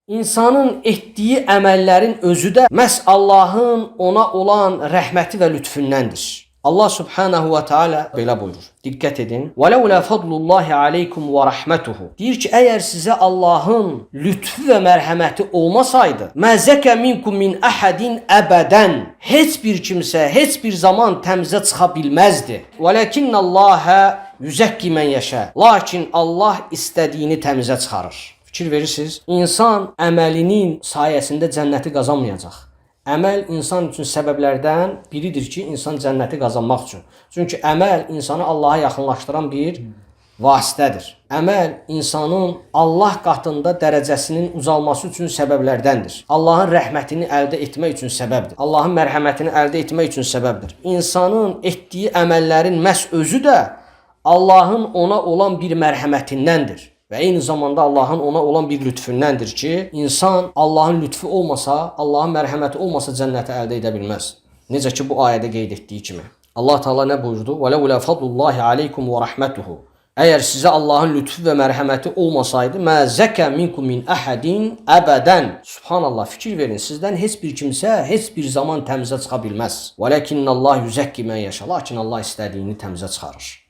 İnsanın etdiyi əməllərin özü də məhz Allahın ona olan rəhməti və lütfündəndir. Allah subhanahu wa ta'ala belə buyurur. Diqqət edin. وَلَوْلَا فَضْلُ اللّٰهِ عَلَيْكُمْ وَرَحْمَتُهُ Deyir ki, əgər sizə Allahın lütfü və mərhəməti olmasaydı, مَا زَكَ مِنْكُمْ مِنْ أَحَدٍ əbədən Heç bir kimsə, heç bir zaman təmizə çıxa bilməzdi. وَلَكِنَّ اللّٰهَ يُزَكِّ مَنْ يَشَاءُ Lakin Allah istədiyini təmizə çıxarır. Fikir verirsiniz, insan əməlinin sayəsində cənnəti qazanmayacaq. Əməl insan üçün səbəblərdən biridir ki, insan cənnəti qazanmaq üçün. Çünki əməl insanı Allaha yaxınlaşdıran bir vasitədir. Əməl insanın Allah qatında dərəcəsinin ucalması üçün səbəblərdəndir. Allahın rəhmətini əldə etmək üçün səbəbdir. Allahın mərhəmətini əldə etmək üçün səbəbdir. İnsanın etdiyi əməllərin məhz özü də Allahın ona olan bir mərhəmətindəndir. Və eyni zamanda Allahın ona olan bir lütfündəndir ki, insan Allahın lütfu olmasa, Allahın mərhəməti olmasa cənnəti əldə edə bilməz. Necə ki, bu ayədə qeyd etdiyi kimi. Allah Teala nə buyurdu? وَلَوْلَا فَضْلُ اللّٰهِ عَلَيْكُمْ وَرَحْمَتُهُ Əgər sizə Allahın lütfu və mərhəməti olmasaydı, مَا زَكَ مِنْكُمْ مِنْ أَحَدٍ əbədən Subhanallah, fikir verin, sizdən heç bir kimsə, heç bir zaman təmizə çıxa bilməz. وَلَكِنَّ اللّٰهِ يُزَكِّ مَنْ يَشَاءُ Lakin Allah istədiyini təmizə çıxarır.